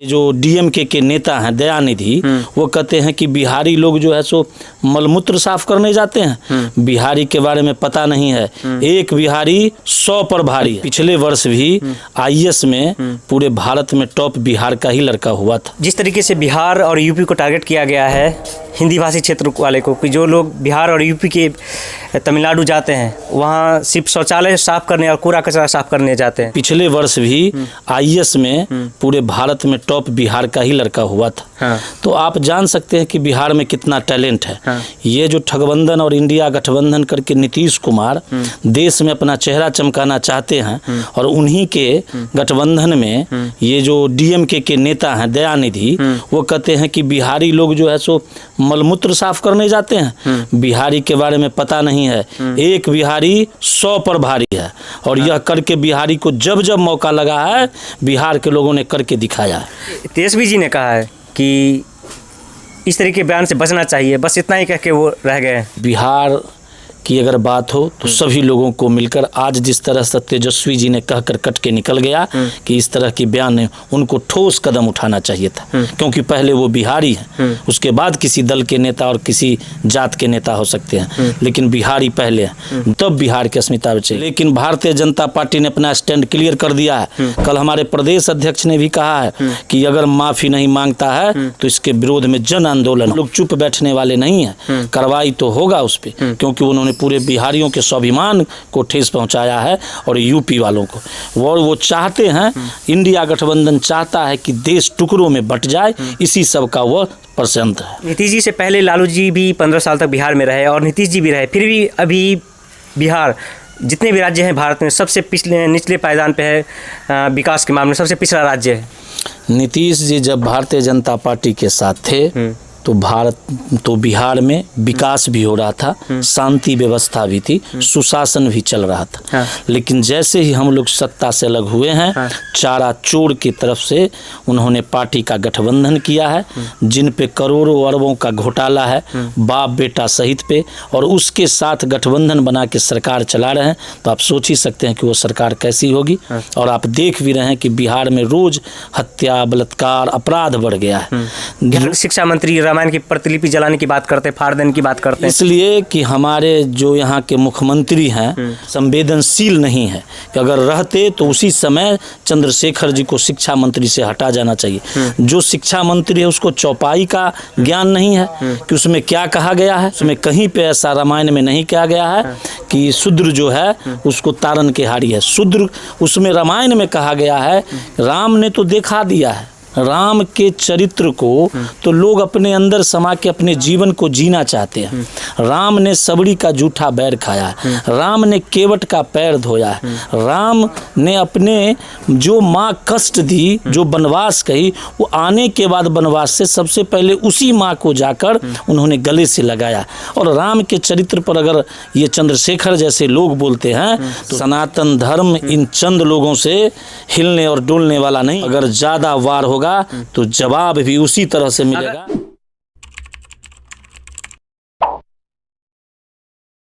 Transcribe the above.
जो डीएमके के नेता हैं दयानिधि, वो कहते हैं कि बिहारी लोग जो है सो मलमूत्र साफ करने जाते हैं। बिहारी के बारे में पता नहीं है। एक बिहारी 100 पर भारी है। पिछले वर्ष भी आईएएस में पूरे भारत में टॉप बिहार का ही लड़का हुआ था। जिस तरीके से बिहार और यूपी को टारगेट किया गया है, हिंदी भाषी क्षेत्र वाले को, कि जो लोग बिहार और यूपी के तमिलनाडु जाते हैं वहाँ सिर्फ शौचालय साफ करने और कूड़ा कचरा साफ करने जाते हैं। पिछले वर्ष भी आईएएस में पूरे भारत में टॉप बिहार का ही लड़का हुआ था। हाँ। तो आप जान सकते हैं कि बिहार में कितना टैलेंट है। हाँ। ये जो ठगबंधन और इंडिया गठबंधन करके नीतीश कुमार देश में अपना चेहरा चमकाना चाहते हैं, और उन्हीं के गठबंधन में ये जो डीएमके के नेता हैं दयानिधि, वो कहते हैं कि बिहारी लोग जो है सो मलमूत्र साफ करने जाते हैं। बिहारी के बारे में पता नहीं है। एक बिहारी 100 पर भारी है, और यह करके बिहारी को जब जब मौका लगा है बिहार के लोगों ने करके दिखाया है। तेजस्वी जी ने कहा है कि इस तरह के बयान से बचना चाहिए, बस इतना ही कह के वो रह गए। बिहार की अगर बात हो तो सभी लोगों को मिलकर आज जिस तरह से तेजस्वी जी ने कहकर कट के निकल गया कि इस तरह की बयान है, उनको ठोस कदम उठाना चाहिए था। क्योंकि पहले वो बिहारी हैं, उसके बाद किसी दल के नेता और किसी जात के नेता हो सकते हैं, लेकिन बिहारी पहले हैं, तब बिहार की अस्मिता बचे। लेकिन भारतीय जनता पार्टी ने अपना स्टैंड क्लियर कर दिया है। कल हमारे प्रदेश अध्यक्ष ने भी कहा है कि अगर माफी नहीं मांगता है तो इसके विरोध में जन आंदोलन। लोग चुप बैठने वाले नहीं है, कार्रवाई तो होगा उस पर, क्योंकि उन्होंने पूरे बिहारियों के स्वाभिमान को ठेस पहुंचाया है और यूपी वालों को। वो चाहते हैं, इंडिया गठबंधन चाहता है कि देश टुकड़ों में बट जाए, इसी सब का वो प्रसंत है। नीतीश जी से पहले लालू जी भी 15 साल तक बिहार में रहे और नीतीश जी भी रहे, फिर भी अभी बिहार जितने भी राज्य हैं भारत में सबसे निचले पायदान पे है। विकास के मामले में सबसे पिछड़ा राज्य है। नीतीश जी जब भारतीय जनता पार्टी के साथ थे तो बिहार में विकास भी हो रहा था, शांति व्यवस्था भी थी, सुशासन भी चल रहा था। हाँ। लेकिन जैसे ही हम लोग सत्ता से अलग हुए हैं, हाँ, चारा चोर की तरफ से उन्होंने पार्टी का गठबंधन किया है, जिन पे करोड़ों अरबों का घोटाला है, बाप बेटा सहित पे, और उसके साथ गठबंधन बना के सरकार चला रहे हैं। तो आप सोच ही सकते हैं कि वो सरकार कैसी होगी। हाँ। और आप देख भी रहे हैं कि बिहार में रोज हत्या, बलात्कार, अपराध बढ़ गया है। शिक्षा मंत्री रामायण की प्रतिलिपि जलाने की बात करते हैं, फाड़ देने की बात करते हैं, इसलिए कि हमारे जो यहाँ के मुख्यमंत्री हैं संवेदनशील नहीं है, कि अगर रहते तो उसी समय चंद्रशेखर जी को शिक्षा मंत्री से हटा जाना चाहिए। जो शिक्षा मंत्री है उसको चौपाई का ज्ञान नहीं है कि उसमें क्या कहा गया है। उसमें कहीं पे ऐसा रामायण में नहीं कहा गया है कि शूद्र जो है उसको तारन के हारी है। शूद्र उसमें रामायण में कहा गया है। राम ने तो दिखा दिया है, राम के चरित्र को तो लोग अपने अंदर समा के अपने जीवन को जीना चाहते हैं। राम ने सबड़ी का जूठा बैर खाया है, राम ने केवट का पैर धोया है, राम ने अपने जो माँ कष्ट दी, जो वनवास कही, वो आने के बाद वनवास से सबसे पहले उसी माँ को जाकर उन्होंने गले से लगाया। और राम के चरित्र पर अगर ये चंद्रशेखर जैसे लोग बोलते हैं तो सनातन धर्म इन चंद लोगों से हिलने और डोलने वाला नहीं। अगर ज़्यादा वार होगा तो जवाब भी उसी तरह से मिलेगा।